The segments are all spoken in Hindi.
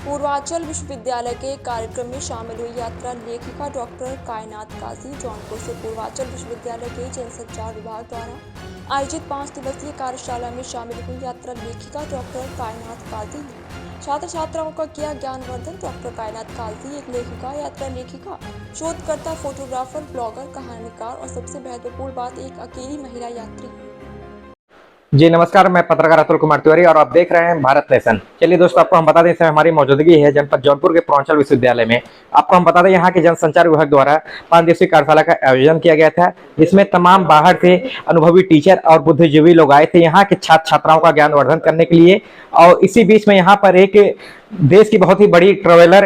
पूर्वांचल विश्वविद्यालय के कार्यक्रम में शामिल हुई यात्रा लेखिका डॉक्टर कायनात काजी। जौनपुर से पूर्वांचल विश्वविद्यालय के जनसंचार विभाग द्वारा आयोजित 5 दिवसीय कार्यशाला में शामिल हुई यात्रा लेखिका डॉक्टर कायनात काजी ने छात्र छात्राओं का किया ज्ञानवर्धन। डॉक्टर कायनात काजी एक लेखिका, यात्रा लेखिका, शोधकर्ता, फोटोग्राफर, ब्लॉगर, कहानीकार और सबसे महत्वपूर्ण बात एक अकेली महिला यात्री। जी नमस्कार, मैं पत्रकार अतुल कुमार तिवारी और आप देख रहे हैं भारत नेशन। चलिए दोस्तों, आपको हम बता दें, इसमें हमारी मौजूदगी है जनपद जौनपुर के पूर्वांचल विश्वविद्यालय में। आपको हम बता दें, यहाँ के जनसंचार विभाग द्वारा 5 दिवसीय कार्यशाला का आयोजन किया गया था, जिसमें तमाम बाहर से अनुभवी टीचर और बुद्धिजीवी लोग आए थे यहाँ के छात्र छात्राओं का ज्ञानवर्धन करने के लिए। और इसी बीच में यहाँ पर एक देश की बहुत ही बड़ी ट्रेवलर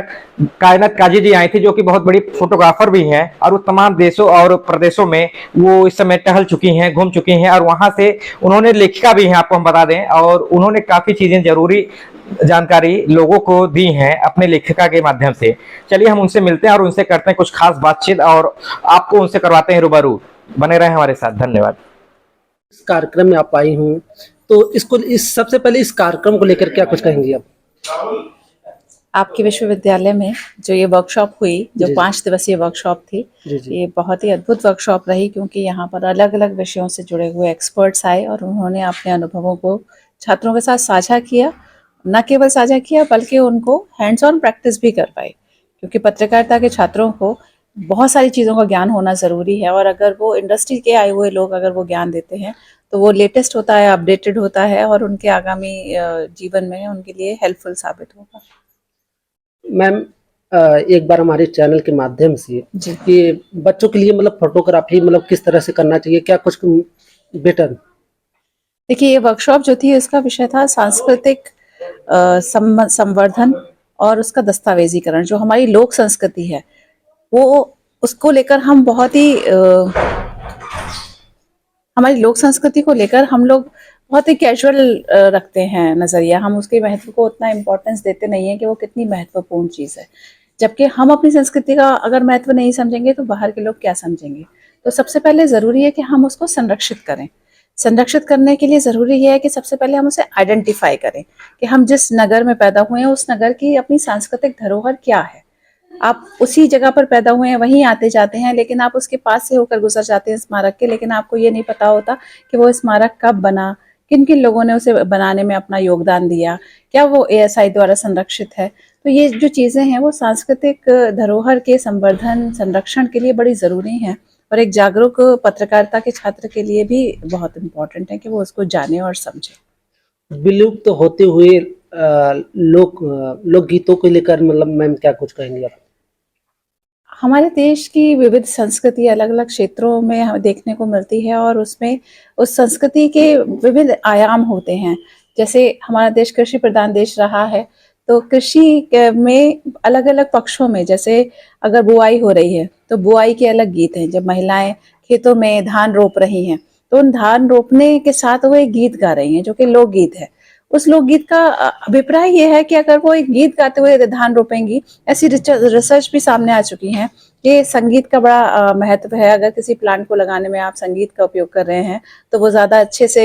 कायनात काजी जी आई थी, जो कि बहुत बड़ी फोटोग्राफर भी हैं और वो तमाम देशों और प्रदेशों में वो इस समय टहल चुकी हैं, घूम चुकी हैं और वहां से उन्होंने लेखिका भी हैं, आपको हम बता दें, और उन्होंने काफी चीजें जरूरी जानकारी लोगों को दी हैं अपने लेखिका के माध्यम से। चलिए हम उनसे मिलते हैं और उनसे करते हैं कुछ खास बातचीत और आपको उनसे करवाते हैं रूबरू। बने रहे हमारे साथ, धन्यवाद। इस कार्यक्रम में आप आई हूँ, तो इस सबसे पहले इस कार्यक्रम को लेकर क्या कुछ कहेंगी आप? आपके विश्वविद्यालय में जो ये वर्कशॉप हुई, जो 5 दिवसीय वर्कशॉप थी, ये बहुत ही अद्भुत वर्कशॉप रही, क्योंकि यहाँ पर अलग अलग विषयों से जुड़े हुए एक्सपर्ट्स आए और उन्होंने अपने अनुभवों को छात्रों के साथ साझा किया। न केवल साझा किया बल्कि उनको हैंड्स ऑन प्रैक्टिस भी करवाई, क्योंकि पत्रकारिता के छात्रों को बहुत सारी चीज़ों का ज्ञान होना ज़रूरी है और अगर वो इंडस्ट्री के आए हुए लोग अगर वो ज्ञान देते हैं तो वो लेटेस्ट होता है, अपडेटेड होता है और उनके आगामी जीवन में उनके लिए हेल्पफुल साबित होगा। मैम, एक बार हमारे चैनल के माध्यम से कि बच्चों के लिए मतलब फोटोग्राफी मतलब किस तरह से करना चाहिए, क्या कुछ बेटर? देखिए, ये वर्कशॉप जो थी इसका विषय था सांस्कृतिक संवर्धन और उसका दस्तावेजीकरण। जो हमारी लोक संस्कृति है वो उसको लेकर हम बहुत ही हमारी लोक संस्कृति को लेकर हम लोग बहुत ही कैजुअल रखते हैं नज़रिया। हम उसके महत्व को उतना इम्पोर्टेंस देते नहीं है कि वो कितनी महत्वपूर्ण चीज़ है, जबकि हम अपनी संस्कृति का अगर महत्व नहीं समझेंगे तो बाहर के लोग क्या समझेंगे। तो सबसे पहले ज़रूरी है कि हम उसको संरक्षित करें। संरक्षित करने के लिए ज़रूरी है कि सबसे पहले हम उसे आइडेंटिफाई करें कि हम जिस नगर में पैदा हुए हैं उस नगर की अपनी सांस्कृतिक धरोहर क्या है। आप उसी जगह पर पैदा हुए हैं, वहीं आते जाते हैं, लेकिन आप उसके पास से होकर गुजर जाते हैं स्मारक के, लेकिन आपको ये नहीं पता होता कि वो स्मारक कब बना, किन किन लोगों ने उसे बनाने में अपना योगदान दिया, क्या वो ASI द्वारा संरक्षित है। तो ये जो चीज़ें हैं वो सांस्कृतिक धरोहर के संवर्धन संरक्षण के लिए बड़ी ज़रूरी हैं और एक जागरूक पत्रकारिता के छात्र के लिए भी बहुत इम्पोर्टेंट है कि वो उसको जाने और समझे। विलुप्त तो होते हुए लोक गीतों को लेकर मतलब मैम क्या कुछ कहेंगे आप? हमारे देश की विविध संस्कृति अलग अलग क्षेत्रों में हमें देखने को मिलती है और उसमें उस संस्कृति के विविध आयाम होते हैं। जैसे हमारा देश कृषि प्रधान देश रहा है, तो कृषि में अलग अलग पक्षों में, जैसे अगर बुआई हो रही है तो बुआई के अलग गीत हैं। जब महिलाएं खेतों में धान रोप रही हैं तो उन धान रोपने के साथ वो एक गीत गा रही हैं जो कि लोकगीत है। उस लोकगीत का अभिप्राय ये है कि अगर वो एक गीत गाते हुए धान रोपेंगी, ऐसी रिसर्च भी सामने आ चुकी है कि संगीत का बड़ा महत्व है। अगर किसी प्लांट को लगाने में आप संगीत का उपयोग कर रहे हैं तो वो ज़्यादा अच्छे से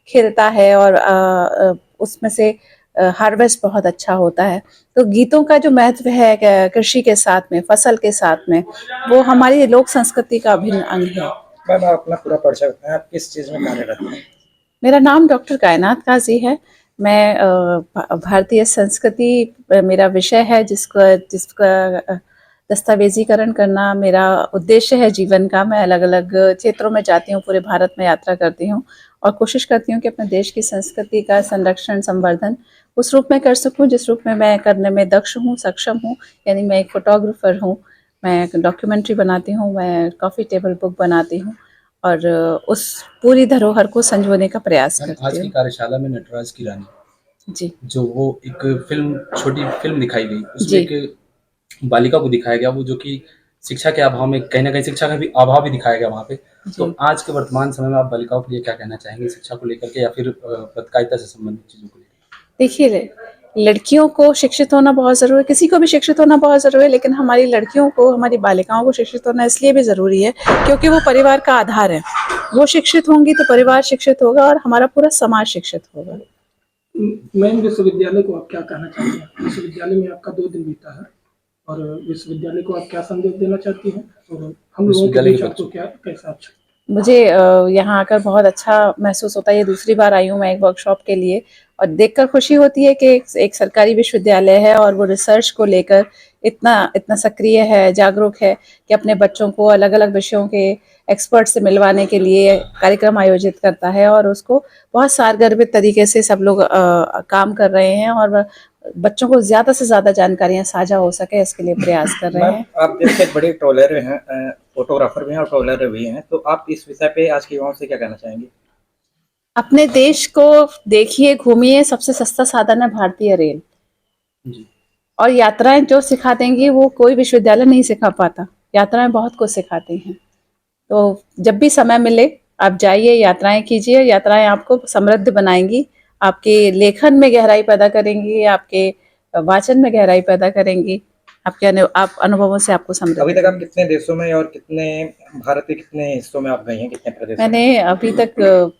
खिलता है और उसमें से हार्वेस्ट बहुत अच्छा होता है। तो गीतों का जो महत्व है कृषि के साथ में, फसल के साथ में, वो हमारी लोक संस्कृति का अभिन्न अंग है। मैम, आप अपना पूरा परिचय बताएं, आप किस चीज में कार्यरत हैं? मेरा नाम डॉक्टर कायनात काजी है। मैं भारतीय संस्कृति मेरा विषय है, जिसका दस्तावेजीकरण करना मेरा उद्देश्य है जीवन का। मैं अलग अलग क्षेत्रों में जाती हूँ, पूरे भारत में यात्रा करती हूँ और कोशिश करती हूँ कि अपने देश की संस्कृति का संरक्षण संवर्धन उस रूप में कर सकूँ जिस रूप में मैं करने में दक्ष हूँ, सक्षम हूँ। यानी मैं एक फोटोग्राफर हूँ, मैं एक डॉक्यूमेंट्री बनाती हूँ, मैं कॉफ़ी टेबल बुक बनाती हूँ और उस पूरी धरोहर को संजोने का प्रयास करती हूँ। आज की कार्यशाला में नटराज की रानी जी, जो वो एक छोटी फिल्म दिखाई गई, उसमें एक बालिका को दिखाया गया, वो जो कि शिक्षा के अभाव में, कहीं ना कहीं शिक्षा का भी अभाव भी दिखाया गया वहाँ पे। तो आज के वर्तमान समय में आप बालिकाओं के लिए क्या कहना चाहेंगे, शिक्षा को लेकर के या फिर पत्रकारिता से संबंधित चीजों को लेकर? देखिए, लड़कियों को शिक्षित होना बहुत ज़रूरी है, किसी को भी शिक्षित होना बहुत ज़रूरी है, लेकिन हमारी लड़कियों को, हमारी बालिकाओं को शिक्षित होना इसलिए भी ज़रूरी है क्योंकि वो परिवार का आधार है। वो शिक्षित होंगी तो परिवार शिक्षित होगा और हमारा पूरा समाज शिक्षित होगा। मैम, विश्वविद्यालय को आप क्या कहना चाहती हैं? विश्वविद्यालय में आपका 2 दिन बीता है और विश्वविद्यालय को आप क्या संदेश देना चाहती हैं? और हम लोगों के विश्वविद्यालय बीच के आपको बच्चों क्या कैसा अच्छा मुझे यहाँ आकर बहुत अच्छा महसूस होता है। ये दूसरी बार आई हूँ मैं एक वर्कशॉप के लिए और देखकर खुशी होती है कि एक सरकारी विश्वविद्यालय है और वो रिसर्च को लेकर इतना इतना सक्रिय है, जागरूक है कि अपने बच्चों को अलग अलग विषयों के एक्सपर्ट से मिलवाने के लिए कार्यक्रम आयोजित करता है और उसको बहुत सारगर्भित तरीके से सब लोग काम कर रहे हैं और बच्चों को ज़्यादा से ज़्यादा जानकारियाँ साझा हो सके इसके लिए प्रयास कर रहे मैम हैं। आप देश के एक बड़े ट्रोलर हैं, फोटोग्राफर भी हैं और ट्रोलर भी हैं, तो आप इस विषय पे आज के युवाओं से क्या कहना चाहेंगे? अपने देश को देखिए, घूमिए, सबसे सस्ता साधन है भारतीय रेल जी। और यात्राएं जो सिखा देंगी वो कोई विश्वविद्यालय नहीं सिखा पाता। यात्राएं बहुत कुछ सिखाती हैं, तो जब भी समय मिले आप जाइए, यात्राएं कीजिए। यात्राएं आपको समृद्ध बनाएंगी, आपके लेखन में गहराई पैदा करेंगी, आपके वाचन में गहराई पैदा करेंगी, आप अनुभवों से आपको समृद्ध अभी तक आप करेंगी। कितने देशों में और कितने भारत के कितने हिस्सों में आप गई हैं, कितने प्रदेशों में? मैंने अभी तक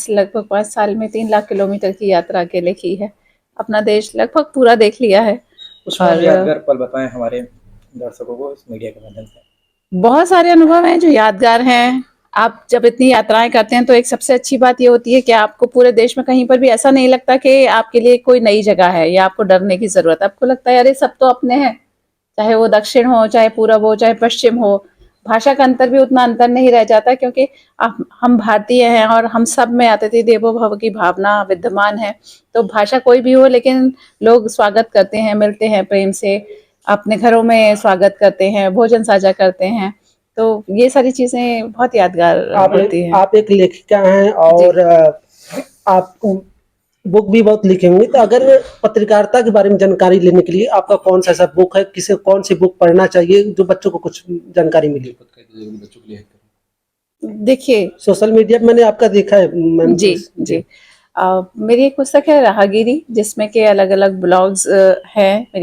लगभग 5 साल में 3 लाख किलोमीटर की यात्रा अकेले की है। अपना देश लगभग पूरा देख लिया है कुछ मैम और यादगार पल बताएं हमारे दर्शकों को इस मीडिया के माध्यम से। बहुत सारे अनुभव हैं जो यादगार हैं। आप जब इतनी यात्राएं करते हैं तो एक सबसे अच्छी बात ये होती है कि आपको पूरे देश में कहीं पर भी ऐसा नहीं लगता कि आपके लिए कोई नई जगह है या आपको डरने की जरूरत है। आपको लगता है अरे सब तो अपने हैं, चाहे वो दक्षिण हो, चाहे पूरब हो, चाहे पश्चिम हो। भाषा का अंतर भी उतना अंतर नहीं रह जाता क्योंकि हम भारतीय हैं और हम सब में अतिथि देवो भव की भावना विद्यमान है। तो भाषा कोई भी हो लेकिन लोग स्वागत करते हैं, मिलते हैं प्रेम से, अपने घरों में स्वागत करते हैं, भोजन साझा करते हैं। तो ये सारी चीजें बहुत यादगार होती हैं। आप एक लेखिका हैं और आप बुक भी बहुत लिखे होंगे, तो अगर पत्रकारिता के बारे में जानकारी लेने के लिए आपका कौन सा ऐसा बुक है, किसे कौन सी बुक पढ़ना चाहिए जो बच्चों को कुछ जानकारी मिले? बच्चों के लिए देखिए, सोशल मीडिया पे मैंने आपका देखा है मैम। जी जी मेरी एक पुस्तक है राहगीरी, जिसमें के अलग अलग ब्लॉग्स हैं मेरी